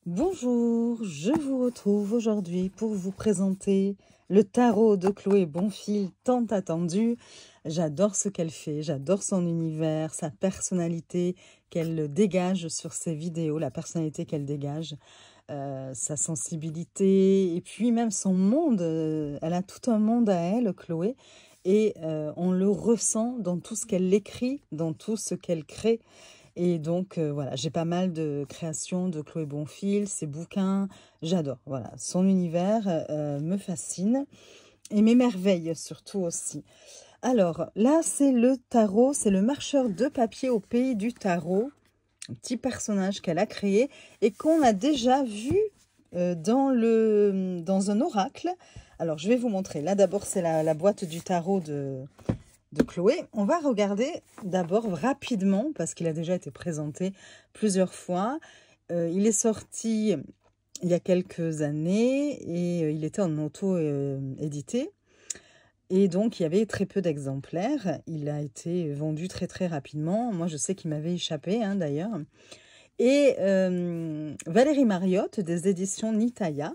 Bonjour, je vous retrouve aujourd'hui pour vous présenter le tarot de Chloé Bonfil, tant attendu. J'adore ce qu'elle fait, j'adore son univers, sa personnalité qu'elle dégage sur ses vidéos, la personnalité qu'elle dégage, sa sensibilité et puis même son monde. Elle a tout un monde à elle, Chloé, et on le ressent dans tout ce qu'elle écrit, dans tout ce qu'elle crée. Et donc, voilà, j'ai pas mal de créations de Chloé Bonfil, ses bouquins, j'adore. Voilà, son univers me fascine et m'émerveille surtout aussi. Alors, là, c'est le tarot, c'est le marcheur de papier au pays du tarot, un petit personnage qu'elle a créé et qu'on a déjà vu dans un oracle. Alors, je vais vous montrer. Là, d'abord, c'est la boîte du tarot de Chloé. On va regarder d'abord rapidement, parce qu'il a déjà été présenté plusieurs fois. Il est sorti il y a quelques années et il était en auto-édité. Et donc, il y avait très peu d'exemplaires. Il a été vendu très très rapidement. Moi, je sais qu'il m'avait échappé d'ailleurs. Et Valérie Mariotte, des éditions Nitaya,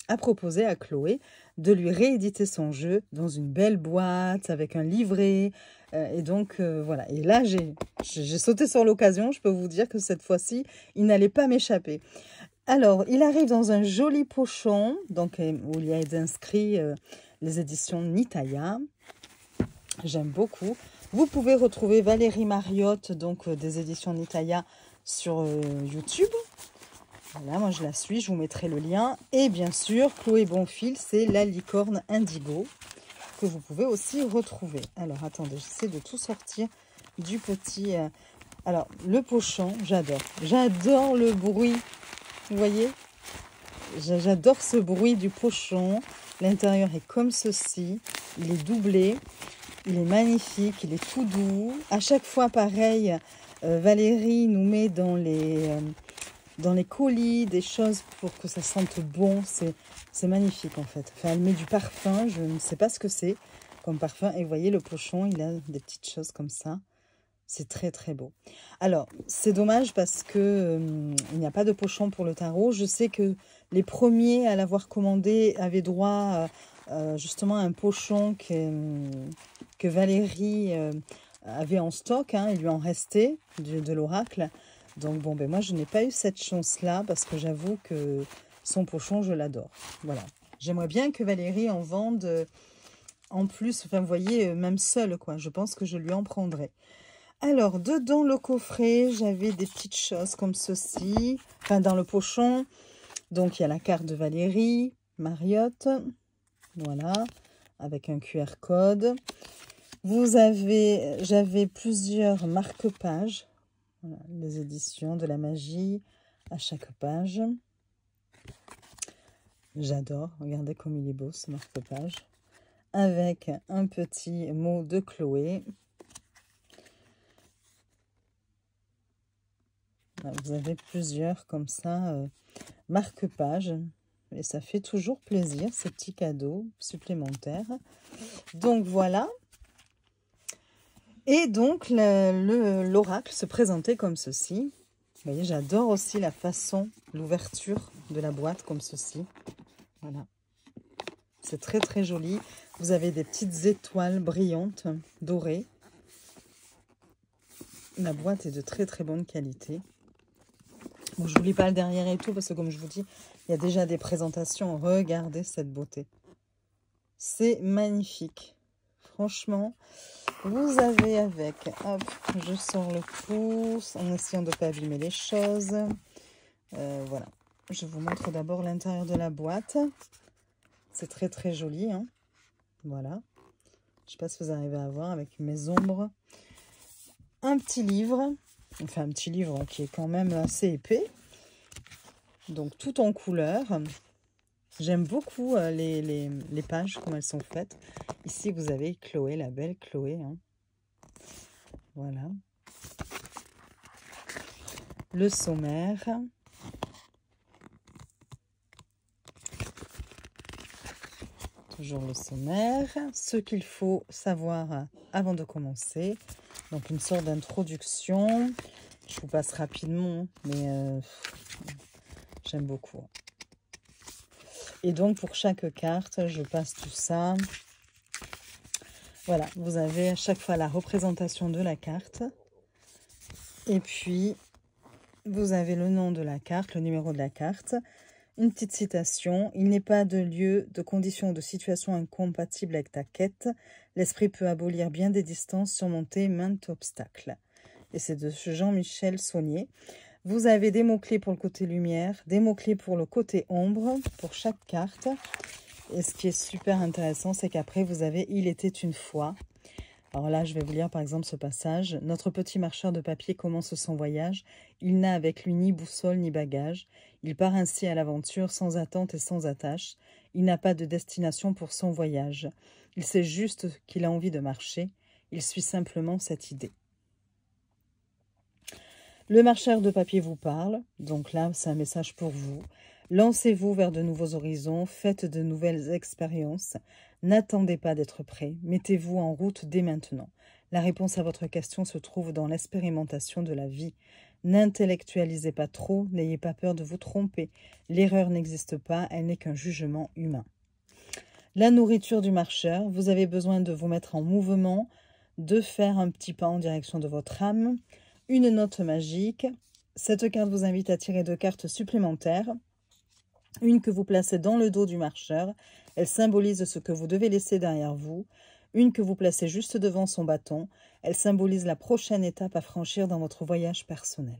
a proposé à Chloé de lui rééditer son jeu dans une belle boîte avec un livret. Et donc, voilà. Et là, j'ai sauté sur l'occasion. Je peux vous dire que cette fois-ci, il n'allait pas m'échapper. Alors, il arrive dans un joli pochon, donc, où il y a inscrit les éditions Nitaya. J'aime beaucoup. Vous pouvez retrouver Valérie Mariotte, donc des éditions Nitaya, sur YouTube. Voilà, moi je la suis, je vous mettrai le lien. Et bien sûr, Chloé Bonfil, c'est la licorne indigo que vous pouvez aussi retrouver. Alors, attendez, j'essaie de tout sortir du petit... Alors, le pochon, j'adore. J'adore le bruit. Vous voyez? J'adore ce bruit du pochon. L'intérieur est comme ceci. Il est doublé. Il est magnifique. Il est tout doux. À chaque fois, pareil, Valérie nous met dans les colis des choses pour que ça sente bon. C'est magnifique en fait. Enfin, elle met du parfum. Je ne sais pas ce que c'est comme parfum. Et vous voyez, le pochon, il a des petites choses comme ça. C'est très très beau. Alors, c'est dommage parce que il n'y a pas de pochon pour le tarot. Je sais que les premiers à l'avoir commandé avaient droit justement à un pochon que Valérie avait en stock. Il lui en restait de l'oracle. Donc bon, ben moi je n'ai pas eu cette chance-là parce que j'avoue que son pochon, je l'adore. Voilà. J'aimerais bien que Valérie en vende en plus. Enfin, vous voyez, même seule, quoi. Je pense que je lui en prendrai. Alors, dedans le coffret, j'avais des petites choses comme ceci. Enfin, dans le pochon. Donc, il y a la carte de Valérie Mariotte. Voilà. Avec un QR code. J'avais plusieurs marque-pages. Voilà, les éditions de la magie à chaque page. J'adore. Regardez comme il est beau ce marque-page. Avec un petit mot de Chloé. Vous avez plusieurs comme ça, marque-pages. Et ça fait toujours plaisir, ces petits cadeaux supplémentaires. Donc voilà. Et donc l'oracle se présentait comme ceci. Vous voyez, j'adore aussi la façon, l'ouverture de la boîte comme ceci. Voilà. C'est très très joli. Vous avez des petites étoiles brillantes, dorées. La boîte est de très très bonne qualité. Bon, je ne vous lis pas le derrière et tout, parce que comme je vous dis, il y a déjà des présentations. Regardez cette beauté. C'est magnifique. Franchement, vous avez avec... Hop, je sors le pouce en essayant de ne pas abîmer les choses. Voilà. Je vous montre d'abord l'intérieur de la boîte. C'est très très joli. Voilà. Je ne sais pas si vous arrivez à voir avec mes ombres. Un petit livre. Enfin, un petit livre qui est quand même assez épais. Donc, tout en couleur. J'aime beaucoup les pages, comme elles sont faites. Ici, vous avez Chloé, la belle Chloé. Voilà. Le sommaire. Toujours le sommaire. Ce qu'il faut savoir avant de commencer. Donc, une sorte d'introduction. Je vous passe rapidement, mais J'aime beaucoup. Et donc, pour chaque carte, je passe tout ça. Voilà, vous avez à chaque fois la représentation de la carte. Et puis, vous avez le nom de la carte, le numéro de la carte. Une petite citation. Il n'est pas de lieu, de condition ou de situation incompatible avec ta quête. L'esprit peut abolir bien des distances, surmonter maints obstacles. Et c'est de Jean-Michel Saunier. Vous avez des mots-clés pour le côté lumière, des mots-clés pour le côté ombre, pour chaque carte. Et ce qui est super intéressant, c'est qu'après, vous avez « Il était une fois ». Alors là, je vais vous lire par exemple ce passage. « Notre petit marcheur de papier commence son voyage. Il n'a avec lui ni boussole ni bagage. Il part ainsi à l'aventure sans attente et sans attache. Il n'a pas de destination pour son voyage. Il sait juste qu'il a envie de marcher. Il suit simplement cette idée. » Le marcheur de papier vous parle. Donc là, c'est un message pour vous. Lancez-vous vers de nouveaux horizons. Faites de nouvelles expériences. N'attendez pas d'être prêt, mettez-vous en route dès maintenant. La réponse à votre question se trouve dans l'expérimentation de la vie. N'intellectualisez pas trop, n'ayez pas peur de vous tromper. L'erreur n'existe pas, elle n'est qu'un jugement humain. La nourriture du marcheur, vous avez besoin de vous mettre en mouvement, de faire un petit pas en direction de votre âme. Une note magique, cette carte vous invite à tirer 2 cartes supplémentaires. Une que vous placez dans le dos du marcheur, elle symbolise ce que vous devez laisser derrière vous. Une que vous placez juste devant son bâton, elle symbolise la prochaine étape à franchir dans votre voyage personnel.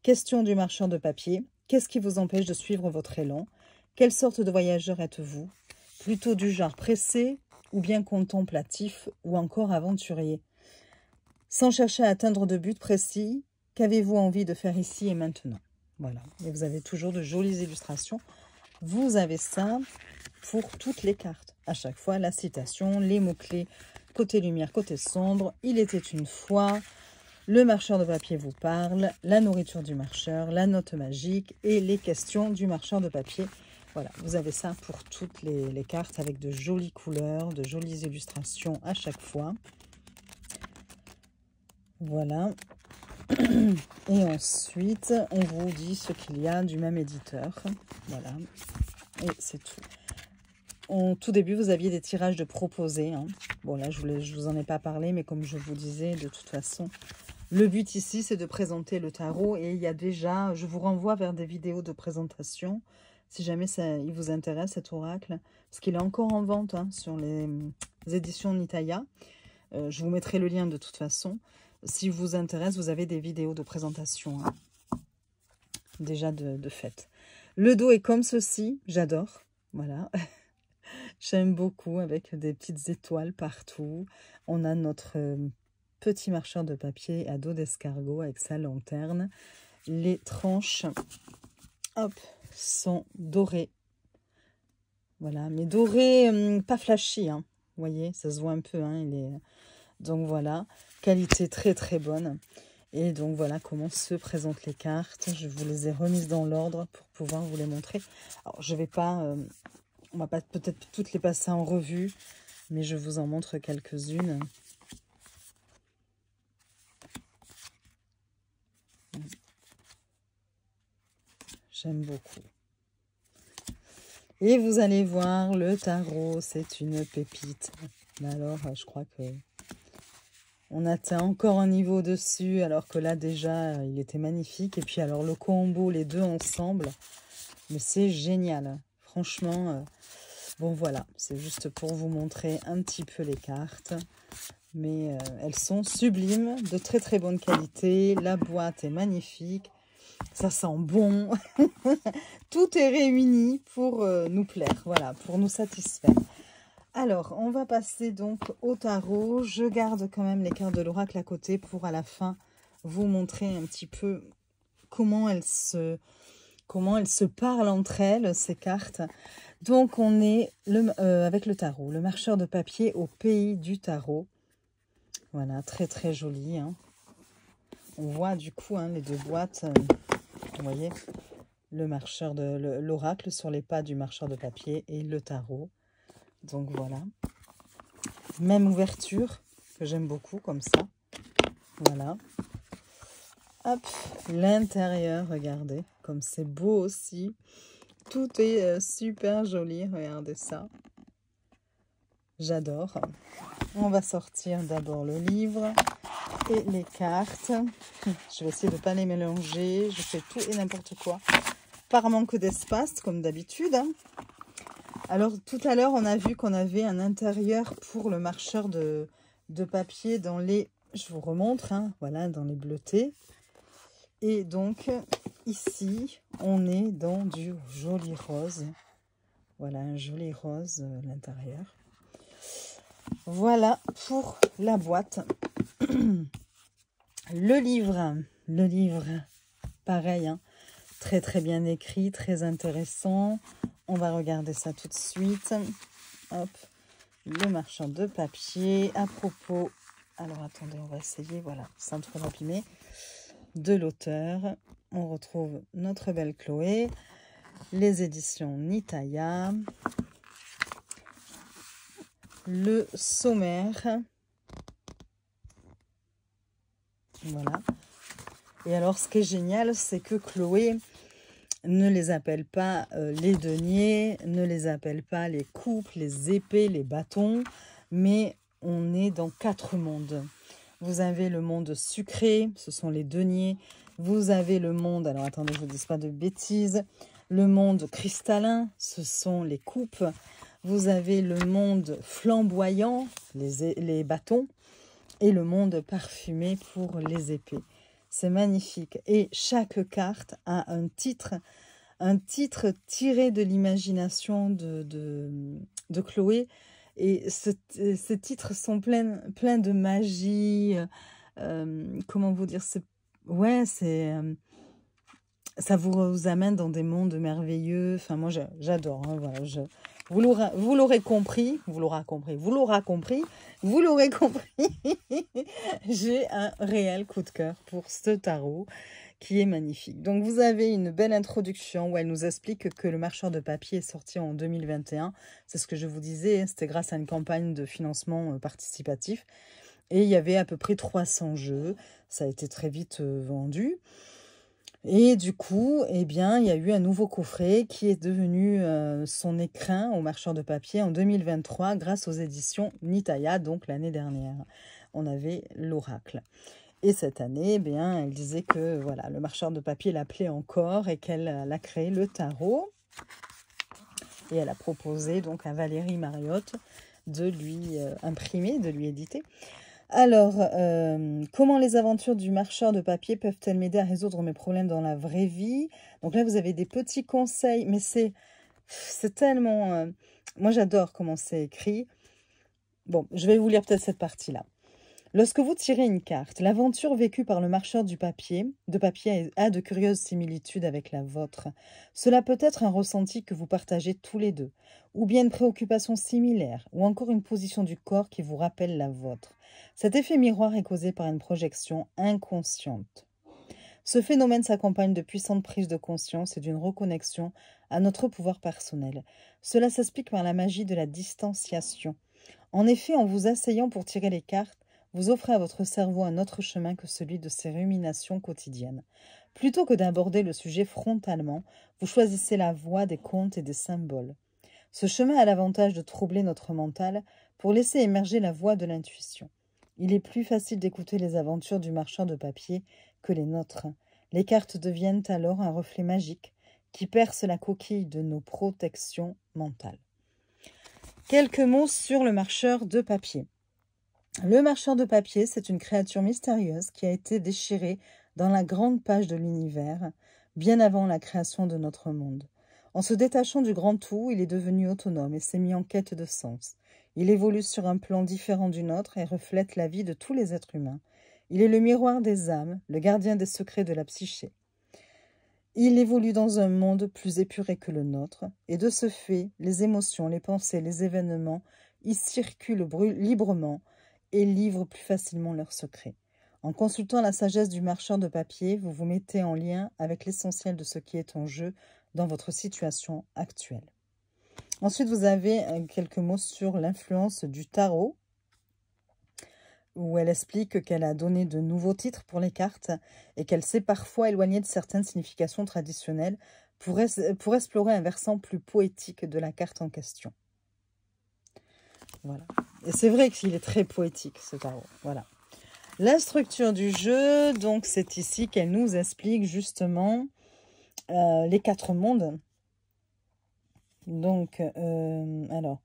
Question du marcheur de papier, qu'est-ce qui vous empêche de suivre votre élan? Quelle sorte de voyageur êtes-vous? Plutôt du genre pressé ou bien contemplatif ou encore aventurier? Sans chercher à atteindre de but précis, qu'avez-vous envie de faire ici et maintenant? Voilà, et vous avez toujours de jolies illustrations. Vous avez ça pour toutes les cartes. À chaque fois, la citation, les mots-clés, côté lumière, côté sombre. Il était une fois, le marcheur de papier vous parle, la nourriture du marcheur, la note magique et les questions du marcheur de papier. Voilà, vous avez ça pour toutes les cartes avec de jolies couleurs, de jolies illustrations à chaque fois. Voilà. Et ensuite, on vous dit ce qu'il y a du même éditeur. Voilà. Et c'est tout. Au tout début, vous aviez des tirages de proposés. Hein. Bon, là, je vous en ai pas parlé, mais comme je vous disais, de toute façon, le but ici, c'est de présenter le tarot. Et il y a déjà, je vous renvoie vers des vidéos de présentation, si jamais il vous intéresse, cet oracle. Parce qu'il est encore en vente hein, sur les éditions Nitaya. Je vous mettrai le lien de toute façon. Si vous intéresse, vous avez des vidéos de présentation hein, déjà de fait. Le dos est comme ceci, j'adore. Voilà, j'aime beaucoup avec des petites étoiles partout. On a notre petit marcheur de papier à dos d'escargot avec sa lanterne. Les tranches, hop, sont dorées. Voilà, mais dorées, pas flashy, hein. Vous voyez, ça se voit un peu, hein, donc voilà, qualité très très bonne. Et donc voilà comment se présentent les cartes. Je vous les ai remises dans l'ordre pour pouvoir vous les montrer. Alors je vais pas, on va pas peut-être toutes les passer en revue, mais je vous en montre quelques-unes. J'aime beaucoup. Et vous allez voir, le tarot, c'est une pépite. Mais alors, je crois que on atteint encore un niveau dessus, alors que là, déjà, il était magnifique. Et puis, alors, le combo, les deux ensemble, mais c'est génial. Franchement, bon, voilà. C'est juste pour vous montrer un petit peu les cartes. Mais elles sont sublimes, de très, très bonne qualité. La boîte est magnifique. Ça sent bon. Tout est réuni pour nous plaire, voilà, pour nous satisfaire. Alors, on va passer donc au tarot. Je garde quand même les cartes de l'oracle à côté pour à la fin vous montrer un petit peu comment elles se parlent entre elles, ces cartes. Donc, on est avec le tarot, le marcheur de papier au pays du tarot. Voilà, très très joli. Hein. On voit du coup hein, les deux boîtes, vous voyez, le marcheur de l'oracle sur les pas du marcheur de papier et le tarot. Donc voilà, même ouverture que j'aime beaucoup comme ça. Voilà, Hop, l'intérieur, regardez, comme c'est beau aussi. Tout est super joli, regardez ça. J'adore. On va sortir d'abord le livre et les cartes. Je vais essayer de ne pas les mélanger. Je fais tout et n'importe quoi. Par manque d'espace, comme d'habitude. Alors, tout à l'heure, on a vu qu'on avait un intérieur pour le marcheur de papier dans les... Je vous remontre, hein, voilà, dans les bleutés. Et donc, ici, on est dans du joli rose. Voilà, un joli rose à l'intérieur. Voilà pour la boîte. Le livre, pareil, hein, très très bien écrit, très intéressant. On va regarder ça tout de suite. Hop, le marchand de papier. À propos, alors attendez, on va essayer, voilà, sans trop l'abîmer. De l'auteur, on retrouve notre belle Chloé, les éditions Nitaya, le sommaire, voilà. Et alors ce qui est génial, c'est que Chloé ne les appelle pas les deniers, ne les appelle pas les coupes, les épées, les bâtons, mais on est dans 4 mondes. Vous avez le monde sucré, ce sont les deniers. Vous avez le monde, alors attendez, je ne vous dis pas de bêtises, le monde cristallin, ce sont les coupes. Vous avez le monde flamboyant, les bâtons, et le monde parfumé pour les épées. C'est magnifique. Et chaque carte a un titre tiré de l'imagination de Chloé. Et ces titres sont pleins de magie. Comment vous dire, ouais, ça vous amène dans des mondes merveilleux. Enfin, moi, j'adore. Hein, voilà, vous l'aurez compris. Vous l'aurez compris. J'ai un réel coup de cœur pour ce tarot qui est magnifique. Donc, vous avez une belle introduction où elle nous explique que le marcheur de papier est sorti en 2021. C'est ce que je vous disais, c'était grâce à une campagne de financement participatif. Et il y avait à peu près 300 jeux. Ça a été très vite vendu. Et du coup, eh bien, il y a eu un nouveau coffret qui est devenu son écrin au marcheur de papier en 2023 grâce aux éditions Nitaya, donc l'année dernière. On avait l'oracle. Et cette année, eh bien, elle disait que voilà, le marcheur de papier l'appelait encore et qu'elle a créé le tarot. Et elle a proposé donc à Valérie Mariotte de lui imprimer, de lui éditer. Alors, comment les aventures du marcheur de papier peuvent-elles m'aider à résoudre mes problèmes dans la vraie vie? Donc là, vous avez des petits conseils, mais c'est tellement... moi, j'adore comment c'est écrit. Bon, je vais vous lire peut-être cette partie-là. Lorsque vous tirez une carte, l'aventure vécue par le marcheur de papier a de curieuses similitudes avec la vôtre. Cela peut être un ressenti que vous partagez tous les deux, ou bien une préoccupation similaire, ou encore une position du corps qui vous rappelle la vôtre. Cet effet miroir est causé par une projection inconsciente. Ce phénomène s'accompagne de puissantes prises de conscience et d'une reconnexion à notre pouvoir personnel. Cela s'explique par la magie de la distanciation. En effet, en vous asseyant pour tirer les cartes, vous offrez à votre cerveau un autre chemin que celui de ses ruminations quotidiennes. Plutôt que d'aborder le sujet frontalement, vous choisissez la voie des contes et des symboles. Ce chemin a l'avantage de troubler notre mental pour laisser émerger la voix de l'intuition. Il est plus facile d'écouter les aventures du marchand de papier que les nôtres. Les cartes deviennent alors un reflet magique qui perce la coquille de nos protections mentales. Quelques mots sur le marcheur de papier. Le marcheur de papier, c'est une créature mystérieuse qui a été déchirée dans la grande page de l'univers, bien avant la création de notre monde. En se détachant du grand tout, il est devenu autonome et s'est mis en quête de sens. Il évolue sur un plan différent du nôtre et reflète la vie de tous les êtres humains. Il est le miroir des âmes, le gardien des secrets de la psyché. Il évolue dans un monde plus épuré que le nôtre, et de ce fait, les émotions, les pensées, les événements y circulent librement et livrent plus facilement leurs secrets. En consultant la sagesse du marchand de papier, vous vous mettez en lien avec l'essentiel de ce qui est en jeu dans votre situation actuelle. Ensuite, vous avez quelques mots sur l'influence du tarot. où elle explique qu'elle a donné de nouveaux titres pour les cartes et qu'elle s'est parfois éloignée de certaines significations traditionnelles pour explorer un versant plus poétique de la carte en question. Voilà. Et c'est vrai qu'il est très poétique, ce tarot. Voilà. La structure du jeu, donc c'est ici qu'elle nous explique justement les 4 mondes. Donc, alors,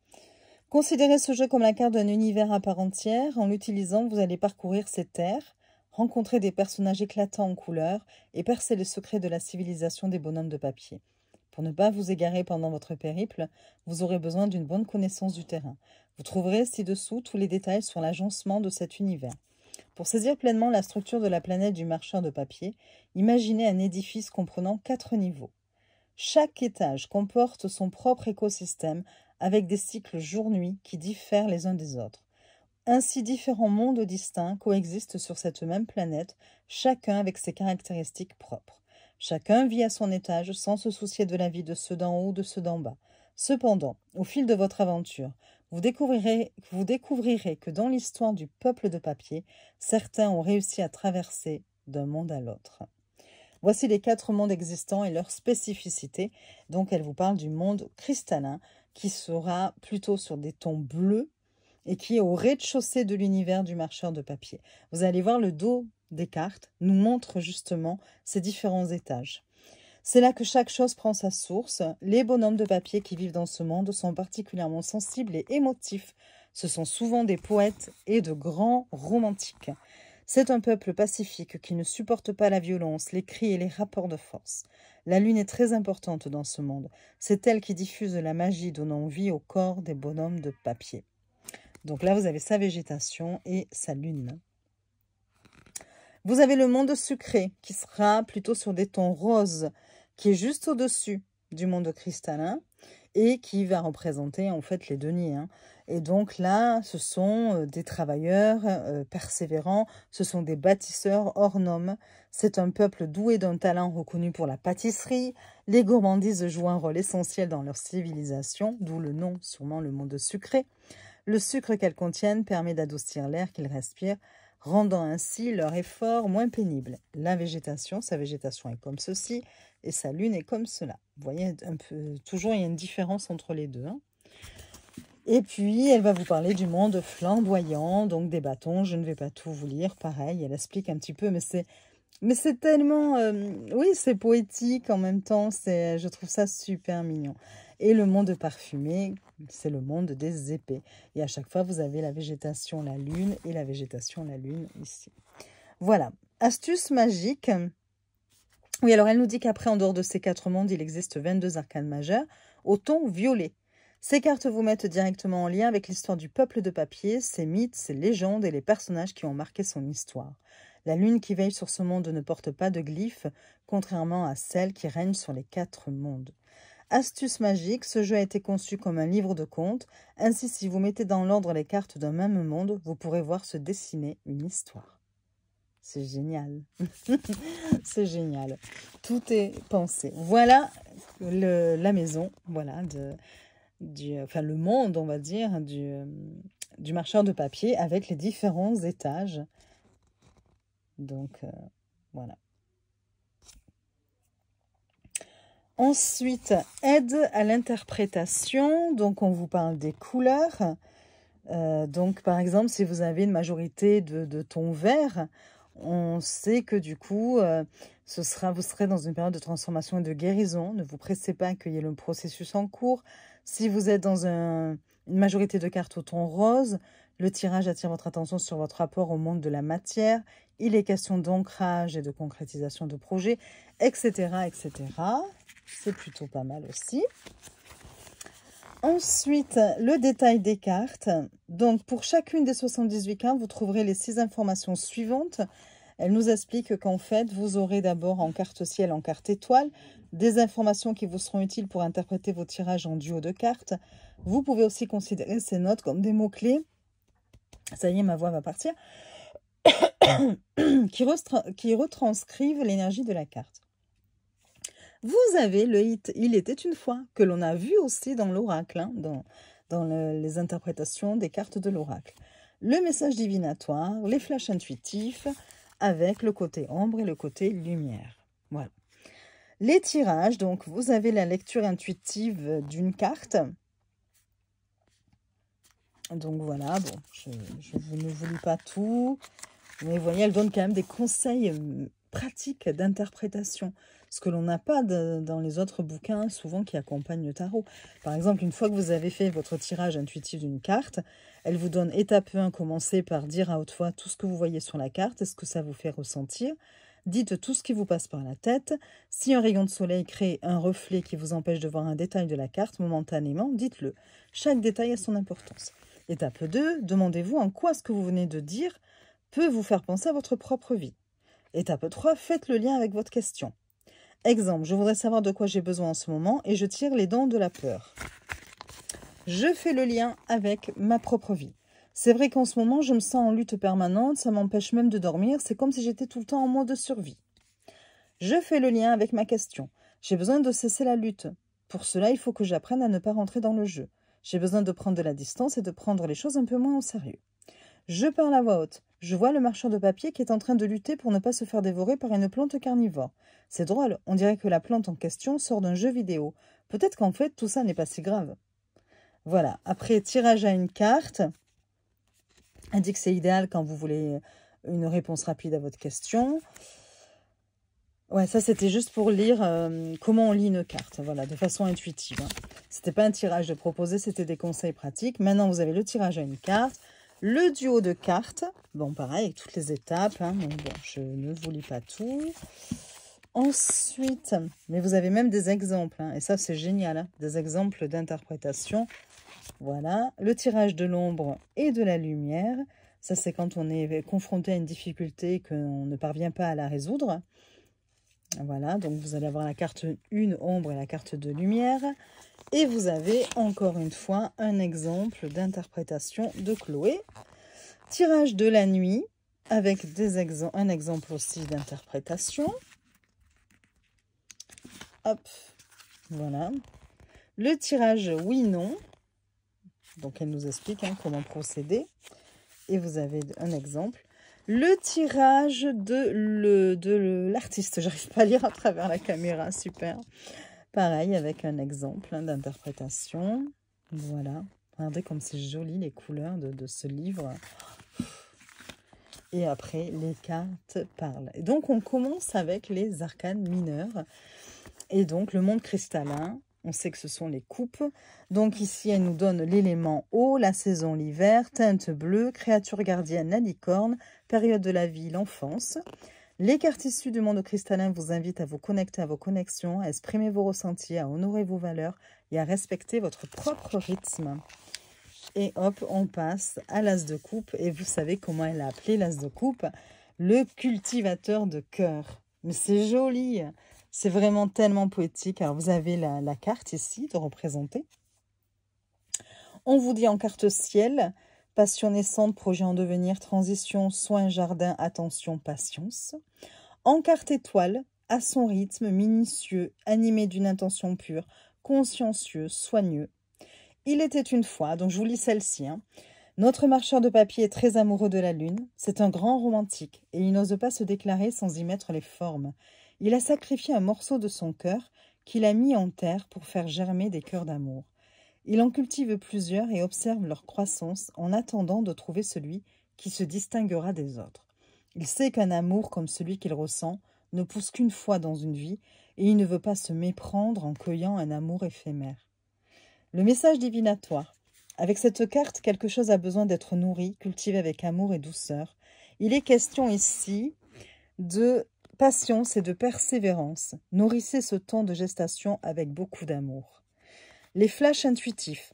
considérez ce jeu comme la carte d'un univers à part entière. En l'utilisant, vous allez parcourir ces terres, rencontrer des personnages éclatants en couleurs et percer les secrets de la civilisation des bonhommes de papier. Pour ne pas vous égarer pendant votre périple, vous aurez besoin d'une bonne connaissance du terrain. Vous trouverez ci-dessous tous les détails sur l'agencement de cet univers. Pour saisir pleinement la structure de la planète du marcheur de papier, imaginez un édifice comprenant 4 niveaux. Chaque étage comporte son propre écosystème avec des cycles jour-nuit qui diffèrent les uns des autres. Ainsi, différents mondes distincts coexistent sur cette même planète, chacun avec ses caractéristiques propres. Chacun vit à son étage sans se soucier de la vie de ceux d'en haut ou de ceux d'en bas. Cependant, au fil de votre aventure, vous découvrirez que dans l'histoire du peuple de papier, certains ont réussi à traverser d'un monde à l'autre. Voici les 4 mondes existants et leurs spécificités. Donc, elle vous parle du monde cristallin qui sera plutôt sur des tons bleus et qui est au rez-de-chaussée de l'univers du marcheur de papier. Vous allez voir le dos des cartes nous montre justement ces différents étages. C'est là que chaque chose prend sa source. Les bonhommes de papier qui vivent dans ce monde sont particulièrement sensibles et émotifs. Ce sont souvent des poètes et de grands romantiques. C'est un peuple pacifique qui ne supporte pas la violence, les cris et les rapports de force. La lune est très importante dans ce monde. C'est elle qui diffuse la magie donnant vie au corps des bonhommes de papier. Donc là, vous avez sa végétation et sa lune. Vous avez le monde sucré qui sera plutôt sur des tons roses, qui est juste au-dessus du monde cristallin et qui va représenter en fait les deniers. Et donc là, ce sont des travailleurs persévérants, ce sont des bâtisseurs hors normes. C'est un peuple doué d'un talent reconnu pour la pâtisserie. Les gourmandises jouent un rôle essentiel dans leur civilisation, d'où le nom, sûrement le monde sucré. Le sucre qu'elles contiennent permet d'adoucir l'air qu'ils respirent, rendant ainsi leur effort moins pénible. La végétation, sa végétation est comme ceci, et sa lune est comme cela. Vous voyez, toujours il y a une différence entre les deux. Et puis, elle va vous parler du monde flamboyant, donc des bâtons. Je ne vais pas tout vous lire, pareil, elle explique un petit peu, mais c'est tellement... oui, c'est poétique en même temps, je trouve ça super mignon. Et le monde parfumé, c'est le monde des épées. Et à chaque fois, vous avez la végétation, la lune, et la végétation, la lune, ici. Voilà. Astuce magique. Oui, alors elle nous dit qu'après, en dehors de ces 4 mondes, il existe 22 arcanes majeures au ton violet. Ces cartes vous mettent directement en lien avec l'histoire du peuple de papier, ses mythes, ses légendes et les personnages qui ont marqué son histoire. La lune qui veille sur ce monde ne porte pas de glyphes, contrairement à celle qui règne sur les 4 mondes. Astuce magique, ce jeu a été conçu comme un livre de contes. Ainsi, si vous mettez dans l'ordre les cartes d'un même monde, vous pourrez voir se dessiner une histoire. C'est génial. C'est génial. Tout est pensé. Voilà la maison, voilà, le monde, on va dire, du marcheur de papier avec les différents étages. Donc, voilà. Ensuite, aide à l'interprétation. Donc, on vous parle des couleurs. Donc, par exemple, si vous avez une majorité de tons verts, on sait que du coup, vous serez dans une période de transformation et de guérison. Ne vous pressez pas à accueillir le processus en cours. Si vous êtes dans une majorité de cartes au ton rose, le tirage attire votre attention sur votre rapport au monde de la matière. Il est question d'ancrage et de concrétisation de projets, etc., etc. C'est plutôt pas mal aussi. Ensuite, le détail des cartes. Donc, pour chacune des 78 cartes, vous trouverez les 6 informations suivantes. Elle nous explique qu'en fait, vous aurez d'abord en carte ciel, en carte étoile, des informations qui vous seront utiles pour interpréter vos tirages en duo de cartes. Vous pouvez aussi considérer ces notes comme des mots-clés. Ça y est, ma voix va partir. qui retranscrivent l'énergie de la carte. Vous avez le hit « Il était une fois » que l'on a vu aussi dans l'oracle, dans les interprétations des cartes de l'oracle. le message divinatoire, les flashs intuitifs, avec le côté ombre et le côté lumière. Voilà. Les tirages, donc vous avez la lecture intuitive d'une carte. Donc voilà, bon, je vous ne vous lis pas tout, mais vous voyez, elle donne quand même des conseils pratiques d'interprétation, ce que l'on n'a pas dans les autres bouquins souvent qui accompagnent le tarot. Par exemple, une fois que vous avez fait votre tirage intuitif d'une carte, elle vous donne étape 1, commencez par dire à haute voix tout ce que vous voyez sur la carte, est-ce que ça vous fait ressentir? Dites tout ce qui vous passe par la tête. Si un rayon de soleil crée un reflet qui vous empêche de voir un détail de la carte momentanément, dites-le. Chaque détail a son importance. Étape 2, demandez-vous en quoi ce que vous venez de dire peut vous faire penser à votre propre vie. Étape 3, faites le lien avec votre question. Exemple, je voudrais savoir de quoi j'ai besoin en ce moment et je tire les dents de la peur. Je fais le lien avec ma propre vie. C'est vrai qu'en ce moment, je me sens en lutte permanente, ça m'empêche même de dormir, c'est comme si j'étais tout le temps en mode survie. Je fais le lien avec ma question. J'ai besoin de cesser la lutte. Pour cela, il faut que j'apprenne à ne pas rentrer dans le jeu. J'ai besoin de prendre de la distance et de prendre les choses un peu moins au sérieux. Je parle à voix haute. Je vois le marchand de papier qui est en train de lutter pour ne pas se faire dévorer par une plante carnivore. C'est drôle, on dirait que la plante en question sort d'un jeu vidéo. Peut-être qu'en fait, tout ça n'est pas si grave. Voilà, après tirage à une carte, elle dit que c'est idéal quand vous voulez une réponse rapide à votre question. Ouais, ça c'était juste pour lire comment on lit une carte, voilà, de façon intuitive. Hein. C'était pas un tirage de proposer, c'était des conseils pratiques. Maintenant, vous avez le tirage à une carte, le duo de cartes. Bon, pareil, avec toutes les étapes. Hein, mais bon, je ne vous lis pas tout. Ensuite, mais vous avez même des exemples. Hein, et ça, c'est génial. Hein, des exemples d'interprétation. Voilà, le tirage de l'ombre et de la lumière. Ça, c'est quand on est confronté à une difficulté et qu'on ne parvient pas à la résoudre. Voilà, donc vous allez avoir la carte 1 ombre et la carte de lumière. Et vous avez encore une fois un exemple d'interprétation de Chloé. Tirage de la nuit avec un exemple aussi d'interprétation. Hop, voilà. Le tirage oui-non. Donc elle nous explique comment procéder. Et vous avez un exemple. Le tirage de l'artiste. J'arrive pas à lire à travers la caméra. Super. Pareil, avec un exemple d'interprétation. Voilà. Regardez comme c'est joli les couleurs de ce livre. Et après, les cartes parlent. Et donc, on commence avec les arcanes mineurs. Et donc, le monde cristallin. On sait que ce sont les coupes. Donc ici, elle nous donne l'élément eau, la saison l'hiver, teinte bleue, créature gardienne la licorne, période de la vie l'enfance. Les cartes issues du monde cristallin vous invitent à vous connecter à vos connexions, à exprimer vos ressentis, à honorer vos valeurs et à respecter votre propre rythme. Et hop, on passe à l'as de coupe. Et vous savez comment elle a appelé l'as de coupe? Le cultivateur de cœur. Mais c'est joli! C'est vraiment tellement poétique. Alors, vous avez la carte ici de représenter. On vous dit en carte ciel, passion naissante, projet en devenir, transition, soin, jardin, attention, patience. En carte étoile, à son rythme, minutieux, animé d'une intention pure, consciencieux, soigneux. Il était une fois, donc je vous lis celle-ci. Hein. Notre marcheur de papier est très amoureux de la lune. C'est un grand romantique et il n'ose pas se déclarer sans y mettre les formes. Il a sacrifié un morceau de son cœur qu'il a mis en terre pour faire germer des cœurs d'amour. Il en cultive plusieurs et observe leur croissance en attendant de trouver celui qui se distinguera des autres. Il sait qu'un amour comme celui qu'il ressent ne pousse qu'une fois dans une vie et il ne veut pas se méprendre en cueillant un amour éphémère. Le message divinatoire. Avec cette carte, quelque chose a besoin d'être nourri, cultivé avec amour et douceur. Il est question ici de patience et de persévérance. Nourrissez ce temps de gestation avec beaucoup d'amour. Les flashs intuitifs.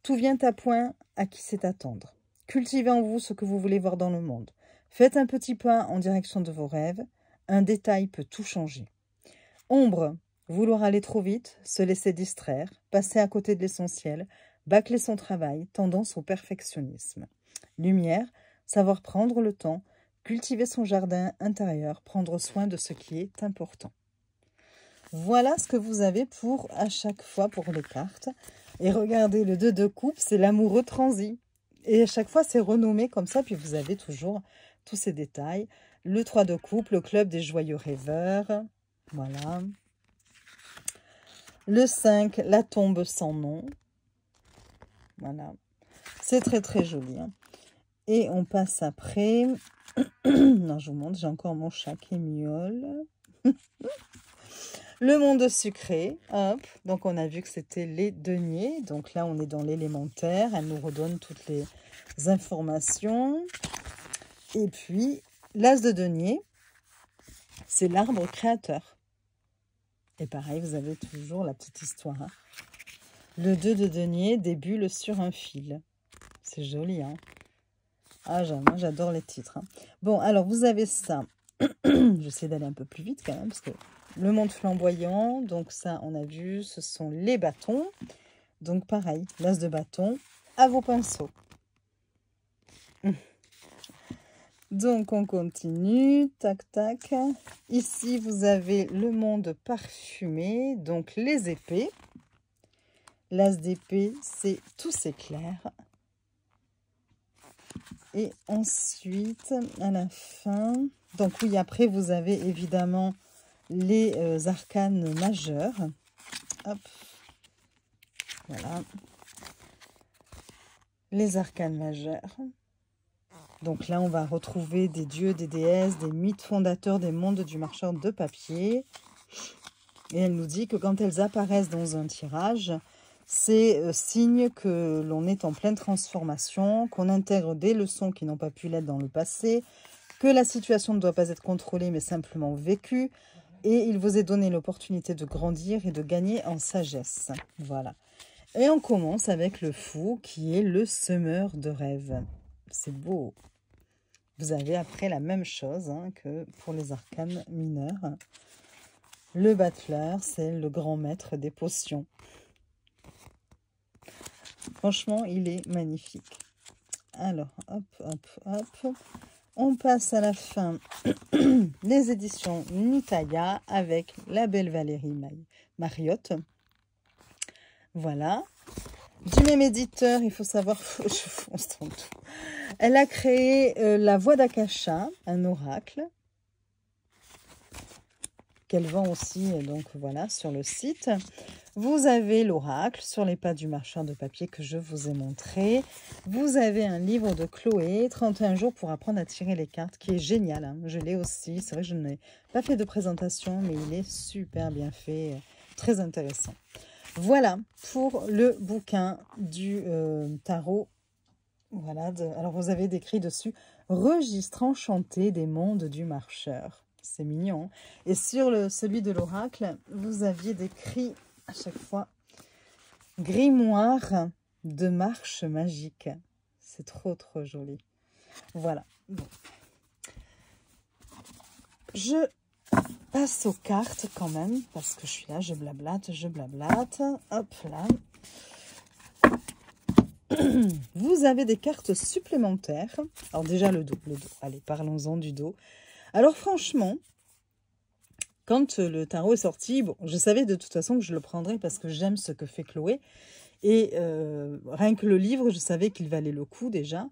Tout vient à point à qui sait attendre. Cultivez en vous ce que vous voulez voir dans le monde. Faites un petit pas en direction de vos rêves. Un détail peut tout changer. Ombre. Vouloir aller trop vite, se laisser distraire, passer à côté de l'essentiel, bâcler son travail, tendance au perfectionnisme. Lumière. Savoir prendre le temps, cultiver son jardin intérieur, prendre soin de ce qui est important. Voilà ce que vous avez à chaque fois pour les cartes. Et regardez, le 2 de coupe, c'est l'amoureux transi. Et à chaque fois, c'est renommé comme ça, puis vous avez toujours tous ces détails. Le 3 de coupe, le club des joyeux rêveurs. Voilà. Le 5, la tombe sans nom. Voilà. C'est très très joli. Hein. Et on passe après. Non, je vous montre, j'ai encore mon chat qui miaule. Le monde sucré. Hop. Donc on a vu que c'était les deniers. Donc là, on est dans l'élémentaire. Elle nous redonne toutes les informations. Et puis, l'as de denier, c'est l'arbre créateur. Et pareil, vous avez toujours la petite histoire. Hein. Le 2 de denier, des bulles sur un fil. C'est joli, hein. Ah, moi, j'adore les titres. Hein. Bon, alors, vous avez ça. J'essaie d'aller un peu plus vite quand même, parce que le monde flamboyant, donc ça, on a vu, ce sont les bâtons. Donc, pareil, l'as de bâton, à vos pinceaux. Donc, on continue. Tac, tac. Ici, vous avez le monde parfumé. Donc, les épées. L'as d'épée, c'est tous éclairs. Et ensuite, à la fin... Donc, oui, après, vous avez évidemment les arcanes majeurs. Hop. Voilà. Les arcanes majeurs. Donc là, on va retrouver des dieux, des déesses, des mythes fondateurs des mondes du marcheur de papier. Et elle nous dit que quand elles apparaissent dans un tirage, c'est signe que l'on est en pleine transformation, qu'on intègre des leçons qui n'ont pas pu l'être dans le passé, que la situation ne doit pas être contrôlée mais simplement vécue. Et il vous est donné l'opportunité de grandir et de gagner en sagesse. Voilà. Et on commence avec le fou qui est le semeur de rêves. C'est beau. Vous avez après la même chose hein, que pour les arcanes mineurs. Le battleur, c'est le grand maître des potions. Franchement, il est magnifique. Alors, hop, hop, hop. On passe à la fin des éditions Nitaya avec la belle Valérie Mariotte. Voilà. Du même éditeur, il faut savoir, je fonce dans tout. Elle a créé la Voix d'Akasha, un oracle, qu'elle vend aussi donc voilà sur le site. Vous avez l'oracle sur les pas du marchand de papier que je vous ai montré. Vous avez un livre de Chloé, 31 jours pour apprendre à tirer les cartes, qui est génial. Hein. Je l'ai aussi. C'est vrai que je n'ai pas fait de présentation, mais il est super bien fait, très intéressant. Voilà pour le bouquin du tarot. Voilà. Alors, vous avez décrit dessus « Registre enchanté des mondes du marcheur ». C'est mignon. Et sur celui de l'oracle, vous aviez décrit à chaque fois « Grimoire de marche magique ». C'est trop, trop joli. Voilà. Bon. Je passe aux cartes quand même, parce que je suis là, je blablate, je blablate. Hop là. Vous avez des cartes supplémentaires. Alors déjà le dos. Allez, parlons-en du dos. Alors franchement, quand le tarot est sorti, bon, je savais de toute façon que je le prendrais parce que j'aime ce que fait Chloé. Et rien que le livre, je savais qu'il valait le coup déjà.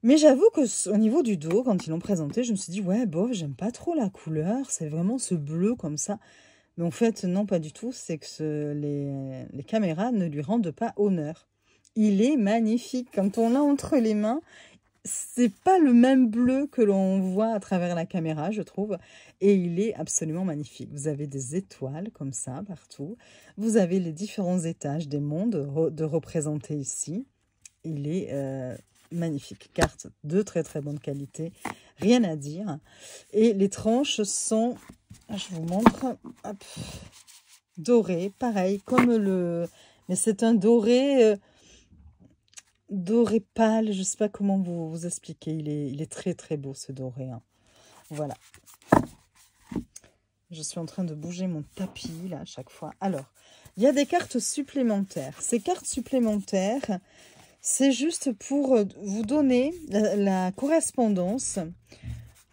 Mais j'avoue qu'au niveau du dos, quand ils l'ont présenté, je me suis dit, ouais, bof, j'aime pas trop la couleur. C'est vraiment ce bleu comme ça. Mais en fait, non, pas du tout. C'est que les caméras ne lui rendent pas honneur. Il est magnifique. Quand on l'a entre les mains, c'est pas le même bleu que l'on voit à travers la caméra, je trouve. Et il est absolument magnifique. Vous avez des étoiles comme ça, partout. Vous avez les différents étages des mondes de représentés ici. Il est magnifique. Carte de très très bonne qualité. Rien à dire. Et les tranches sont, je vous montre, hop, dorées. Pareil, comme le... Mais c'est un doré... doré pâle, je ne sais pas comment vous expliquer. Il est très très beau ce doré. Hein. Voilà. Je suis en train de bouger mon tapis là à chaque fois. Alors, il y a des cartes supplémentaires. Ces cartes supplémentaires, c'est juste pour vous donner la correspondance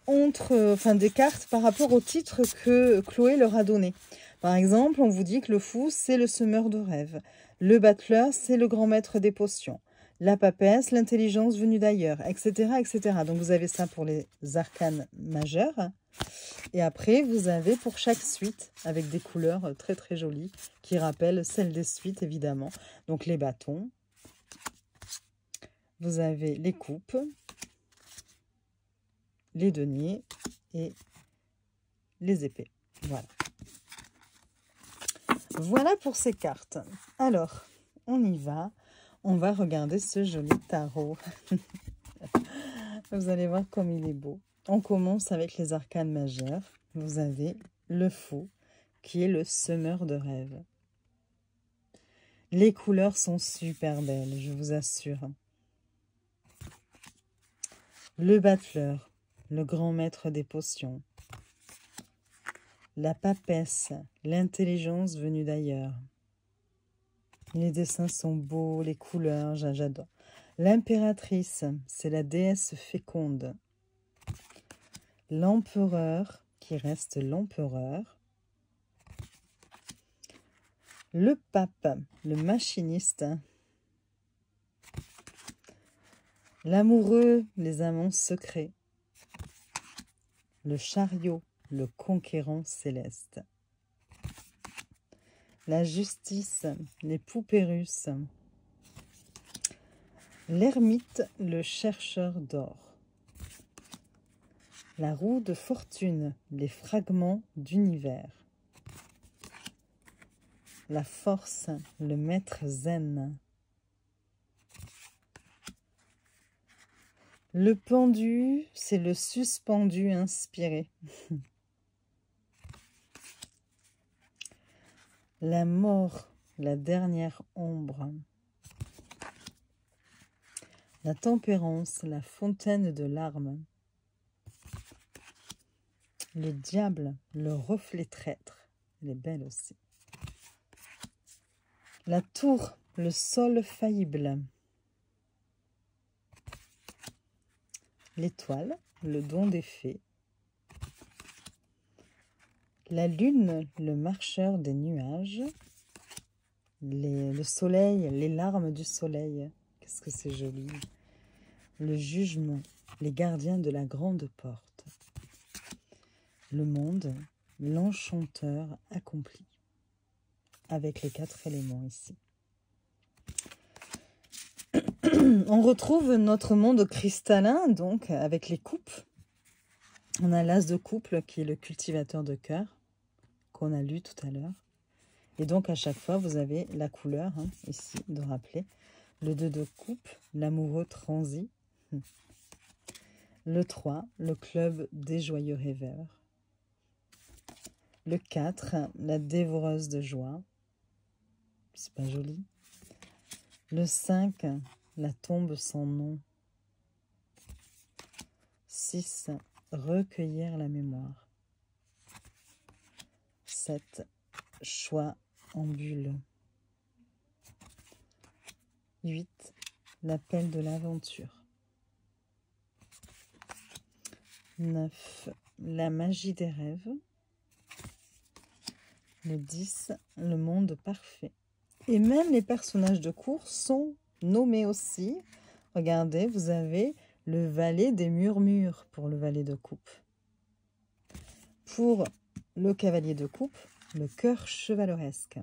entre, des cartes par rapport au titre que Chloé leur a donné. Par exemple, on vous dit que le fou, c'est le semeur de rêves. Le battleur, c'est le grand maître des potions. la papesse, l'intelligence venue d'ailleurs, etc., etc. Donc, vous avez ça pour les arcanes majeures. Et après, vous avez pour chaque suite, avec des couleurs très, très jolies, qui rappellent celles des suites, évidemment. Donc, les bâtons. Vous avez les coupes, les deniers et les épées. Voilà. Voilà pour ces cartes. Alors, on y va. On va regarder ce joli tarot. Vous allez voir comme il est beau. On commence avec les arcanes majeures. Vous avez le fou, qui est le semeur de rêves. Les couleurs sont super belles, je vous assure. Le battleur, le grand maître des potions. La papesse, l'intelligence venue d'ailleurs. Les dessins sont beaux, les couleurs, j'adore. L'impératrice, c'est la déesse féconde. L'empereur, qui reste l'empereur. Le pape, le machiniste. L'amoureux, les amants secrets. Le chariot, le conquérant céleste. La justice, les poupées russes. L'ermite, le chercheur d'or. La roue de fortune, les fragments d'univers. La force, le maître zen. Le pendu, c'est le suspendu inspiré. La mort, la dernière ombre. La tempérance, la fontaine de larmes. Le diable, le reflet traître. Elle est belle aussi. La tour, le sol faillible. L'étoile, le don des fées. La lune, le marcheur des nuages. Le soleil, les larmes du soleil. Qu'est-ce que c'est joli. Le jugement, les gardiens de la grande porte. Le monde, l'enchanteur accompli. Avec les 4 éléments ici. On retrouve notre monde cristallin, donc, avec les coupes. On a l'as de couple, qui est le cultivateur de cœur, qu'on a lu tout à l'heure. Et donc, à chaque fois, vous avez la couleur, hein, ici, de rappeler. Le 2 de coupe, l'amoureux transi. Le 3, le club des joyeux rêveurs. Le 4, la dévoreuse de joie. C'est pas joli. Le 5, la tombe sans nom. 6, recueillir la mémoire. 7, choix en bulle. 8, l'appel de l'aventure. 9, la magie des rêves. Le 10, le monde parfait. Et même les personnages de cour sont nommés aussi. Regardez, vous avez le valet des murmures pour le valet de coupe. Pour le cavalier de coupe, le cœur chevaleresque.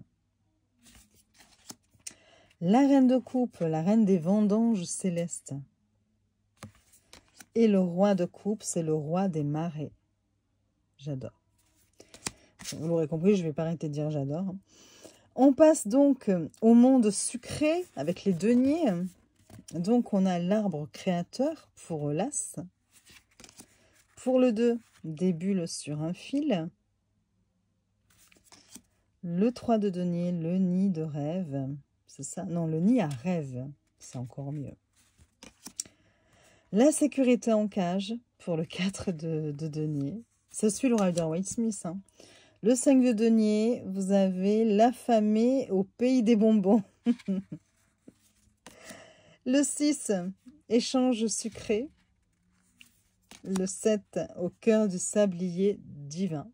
La reine de coupe, la reine des vendanges célestes. Et le roi de coupe, c'est le roi des marais. J'adore. Vous l'aurez compris, je ne vais pas arrêter de dire j'adore. On passe donc au monde sucré avec les deniers. Donc, on a l'arbre créateur pour l'as. Pour le 2, des bulles sur un fil. Le 3 de denier, le nid de rêve. C'est ça? Non, le nid à rêve. C'est encore mieux. La sécurité en cage pour le 4 de denier. Ça suit le Rider-Waite-Smith. Hein. Le 5 de denier, vous avez l'affamé au pays des bonbons. Le 6, échange sucré. Le 7, au cœur du sablier divin.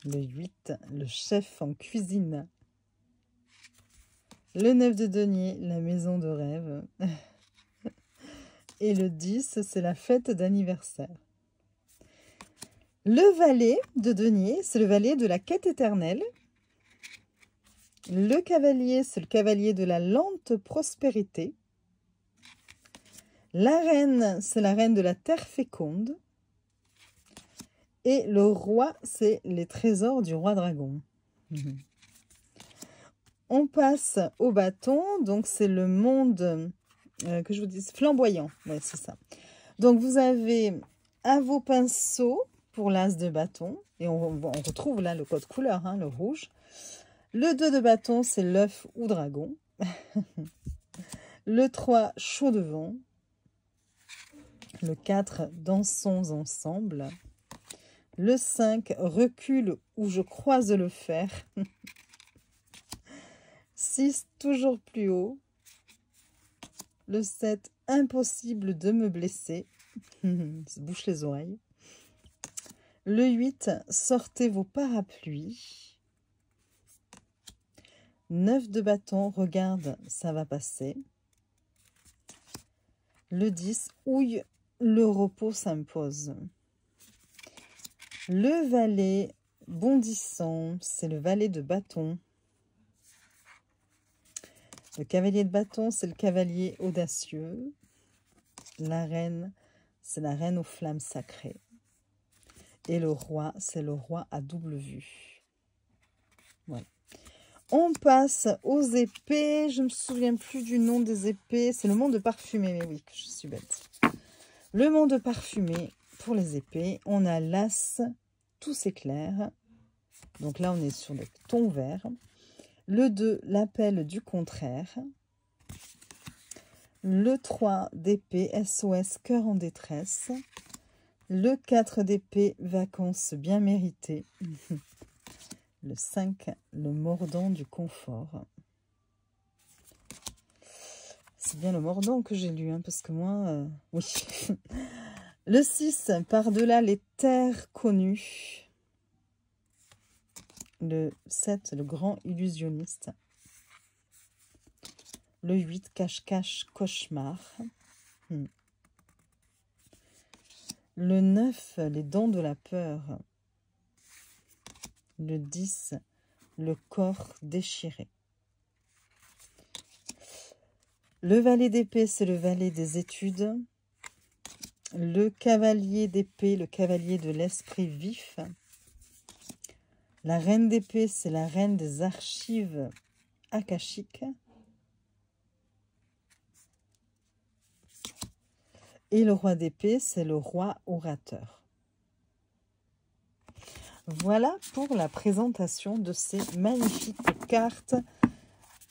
Le 8, le chef en cuisine. Le 9 de denier, la maison de rêve. Et le 10, c'est la fête d'anniversaire. Le valet de denier, c'est le valet de la quête éternelle. Le cavalier, c'est le cavalier de la lente prospérité. La reine, c'est la reine de la terre féconde. Et le roi, c'est les trésors du roi dragon. On passe au bâton, donc c'est le monde, que je vous dis, flamboyant. Ouais, c'est ça. Donc vous avez à vos pinceaux pour l'as de bâton. Et on retrouve là le code couleur, hein, le rouge. Le 2 de bâton, c'est l'œuf ou dragon. Le 3, chaud de vent. Le 4, dansons ensemble. Le 5, recule où je croise le fer. 6, toujours plus haut. Le 7, impossible de me blesser. Ça bouche les oreilles. Le 8, sortez vos parapluies. 9 de bâton, regarde, ça va passer. Le 10, ouille, le repos s'impose. Le valet bondissant, c'est le valet de bâton. Le cavalier de bâton, c'est le cavalier audacieux. La reine, c'est la reine aux flammes sacrées. Et le roi, c'est le roi à double vue. Voilà. On passe aux épées. Je ne me souviens plus du nom des épées. C'est le monde parfumé, mais oui, je suis bête. Le monde parfumé, pour les épées, on a l'as, tout s'éclaire. Donc là, on est sur le ton vert. Le 2, l'appel du contraire. Le 3 d'épée, SOS, cœur en détresse. Le 4 d'épée, vacances bien méritées. Le 5, le mordant du confort. C'est bien le mordant que j'ai lu, hein, parce que moi, oui. Le 6, par-delà les terres connues. Le 7, le grand illusionniste. Le 8, cache-cache, cauchemar. Le 9, les dents de la peur. Le 10, le corps déchiré. Le valet d'épée, c'est le valet des études. Le cavalier d'épée, le cavalier de l'esprit vif. La reine d'épée, c'est la reine des archives akashiques. Et le roi d'épée, c'est le roi orateur. Voilà pour la présentation de ces magnifiques cartes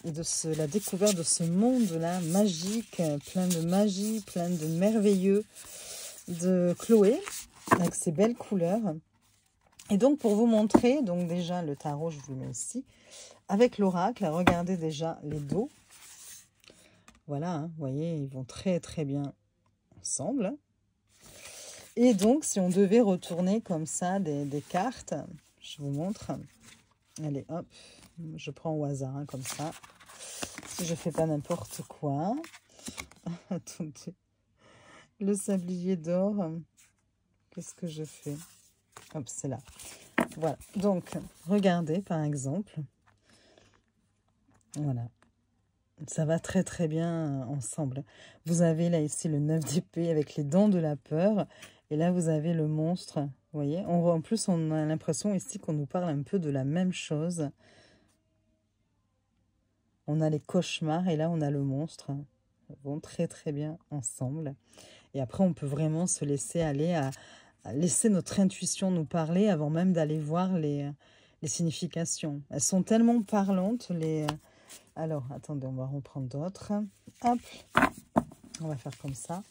et de la découverte de ce monde-là magique, plein de magie, plein de merveilleux de Chloé, avec ces belles couleurs. Et donc, pour vous montrer, donc déjà le tarot, je vous le mets ici, avec l'oracle, regardez déjà les dos. Voilà, hein, vous voyez, ils vont très très bien ensemble. Et donc, si on devait retourner comme ça des cartes, je vous montre. Allez, hop, je prends au hasard, hein, comme ça. Si je ne fais pas n'importe quoi. Attendez. Le sablier d'or. Qu'est-ce que je fais? Hop, c'est là. Voilà. Donc, regardez, par exemple. Voilà. Ça va très très bien ensemble. Vous avez là ici le 9 d'épée avec les dents de la peur. Et là, vous avez le monstre. Vous voyez, en plus, on a l'impression ici qu'on nous parle un peu de la même chose. On a les cauchemars et là, on a le monstre. Ils vont très très bien ensemble. Et après, on peut vraiment se laisser aller à laisser notre intuition nous parler avant même d'aller voir les significations. Elles sont tellement parlantes, les... Alors, attendez, on va reprendre d'autres. Hop, on va faire comme ça.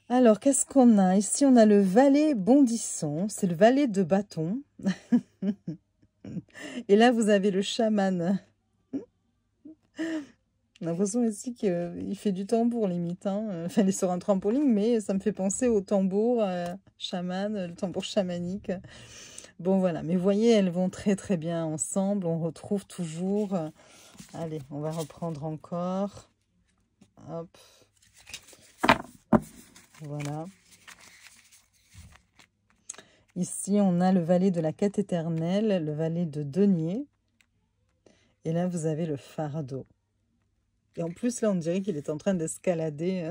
Alors, qu'est-ce qu'on a? Ici, on a le valet bondissant. C'est le valet de bâton. Et là, vous avez le chaman. On a l'impression ici qu'il fait du tambour, limite. Hein. Enfin, il est sur un trampoline, mais ça me fait penser au tambour chaman, le tambour chamanique. Bon, voilà. Mais vous voyez, elles vont très, très bien ensemble. On retrouve toujours... Allez, on va reprendre encore. Hop. Voilà. Ici, on a le valet de la quête éternelle, le valet de denier. Et là, vous avez le fardeau. Et en plus, là, on dirait qu'il est en train d'escalader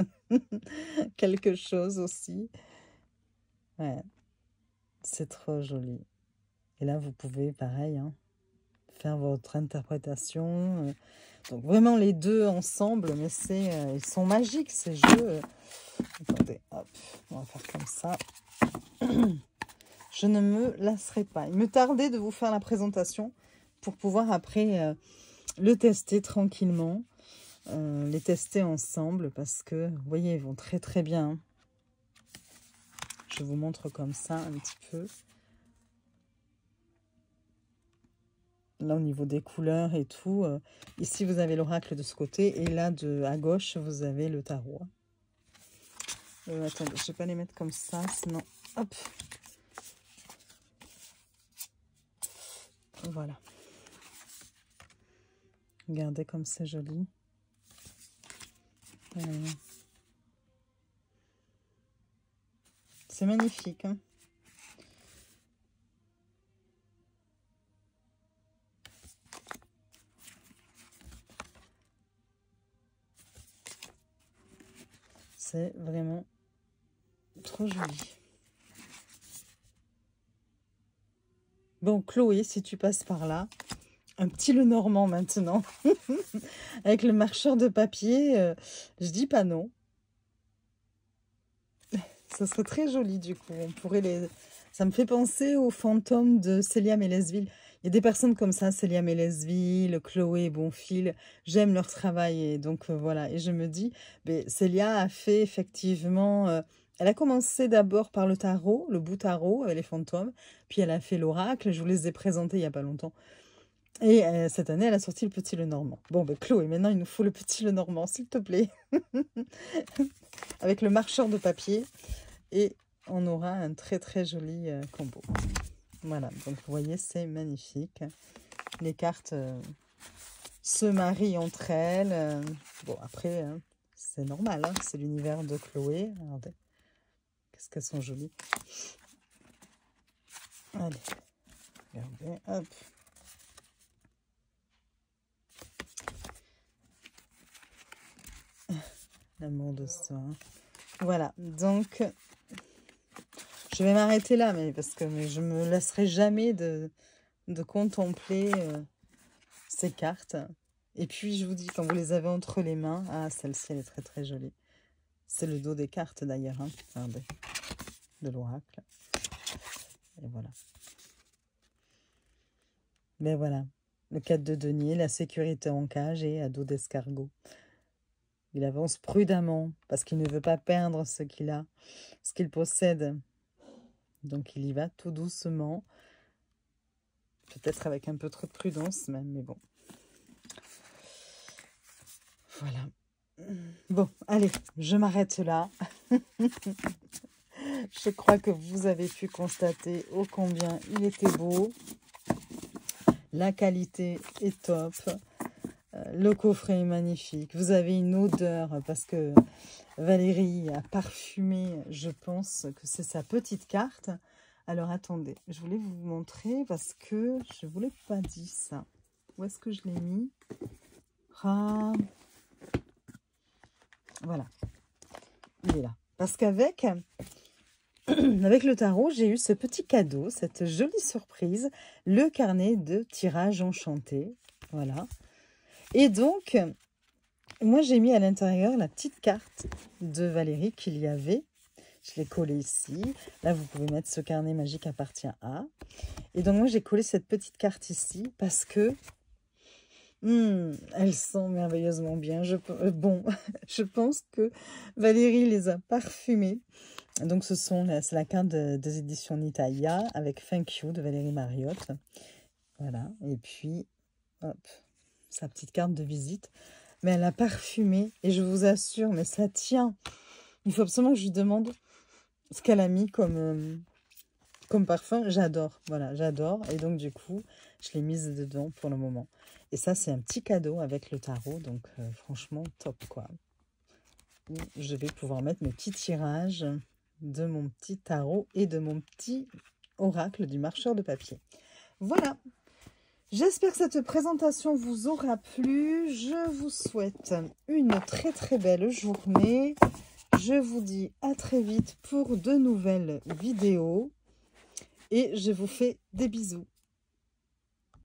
quelque chose aussi. Ouais, c'est trop joli. Et là, vous pouvez, pareil, hein, faire votre interprétation. Donc, vraiment, les deux ensemble, mais ils sont magiques, ces jeux. Attendez, hop, on va faire comme ça. Je ne me lasserai pas. Il me tardait de vous faire la présentation pour pouvoir après le tester tranquillement. Les tester ensemble parce que, vous voyez, ils vont très très bien. Hein. Je vous montre comme ça un petit peu. Là, au niveau des couleurs et tout, ici, vous avez l'oracle de ce côté. Et là, à gauche, vous avez le tarot. Attendez, je ne vais pas les mettre comme ça, sinon... Hop. Voilà. Regardez comme c'est joli. C'est magnifique. Hein. C'est vraiment trop joli. Bon, Chloé, si tu passes par là, un petit Lenormand maintenant. Avec le marcheur de papier, je dis pas non. Ça serait très joli du coup. On pourrait les... Ça me fait penser aux fantômes de Célia Mélesville. Il y a des personnes comme ça, Célia Mélesville, Chloé Bonfil. J'aime leur travail et donc voilà. Et je me dis, mais Célia a fait effectivement... elle a commencé d'abord par le tarot, le bout tarot, les fantômes. Puis elle a fait l'oracle. Je vous les ai présentés il n'y a pas longtemps. Et cette année, elle a sorti le petit Lenormand. Bon, ben Chloé, maintenant, il nous faut le petit Lenormand, s'il te plaît. Avec le marcheur de papier. Et on aura un très, très joli combo. Voilà, donc vous voyez, c'est magnifique. Les cartes se marient entre elles. Bon, après, c'est normal, hein, c'est l'univers de Chloé. Regardez, qu'est-ce qu'elles sont jolies. Allez, regardez, hop. L'amour de soi. Voilà, donc je vais m'arrêter là, mais parce que je ne me lasserai jamais de contempler ces cartes. Et puis, je vous dis, quand vous les avez entre les mains, ah, celle-ci, elle est très, très jolie. C'est le dos des cartes, d'ailleurs, hein. Regardez, de l'oracle. Et voilà. Mais voilà, le 4 de denier, la sécurité en cage et à dos d'escargot. Il avance prudemment parce qu'il ne veut pas perdre ce qu'il a, ce qu'il possède. Donc, il y va tout doucement. Peut-être avec un peu trop de prudence même, mais bon. Voilà. Bon, allez, je m'arrête là. Je crois que vous avez pu constater ô combien il était beau. La qualité est top. Le coffret est magnifique. Vous avez une odeur parce que Valérie a parfumé, je pense que c'est sa petite carte. Alors, attendez, je voulais vous montrer parce que je ne vous l'ai pas dit ça. Où est-ce que je l'ai mis? Ah, voilà, il est là. Parce qu'avec avec le tarot, j'ai eu ce petit cadeau, cette jolie surprise, le carnet de tirage enchanté. Voilà. Et donc, moi, j'ai mis à l'intérieur la petite carte de Valérie qu'il y avait. Je l'ai collée ici. Là, vous pouvez mettre ce carnet magique appartient à. Et donc, moi, j'ai collé cette petite carte ici parce que elles sont merveilleusement bien. Bon, je pense que Valérie les a parfumées. Donc, c'est la carte des éditions Nitaya avec Thank You de Valérie Mariotte. Voilà. Et puis, hop, sa petite carte de visite. Mais elle a parfumé et je vous assure, mais ça tient. Il faut absolument que je lui demande ce qu'elle a mis comme comme parfum, j'adore. Voilà, j'adore. Et donc, du coup, je l'ai mise dedans pour le moment. Et ça, c'est un petit cadeau avec le tarot. Donc, franchement, top, quoi. Je vais pouvoir mettre mes petits tirages de mon petit tarot et de mon petit oracle du marcheur de papier. Voilà. J'espère que cette présentation vous aura plu. Je vous souhaite une très très belle journée. Je vous dis à très vite pour de nouvelles vidéos. Et je vous fais des bisous.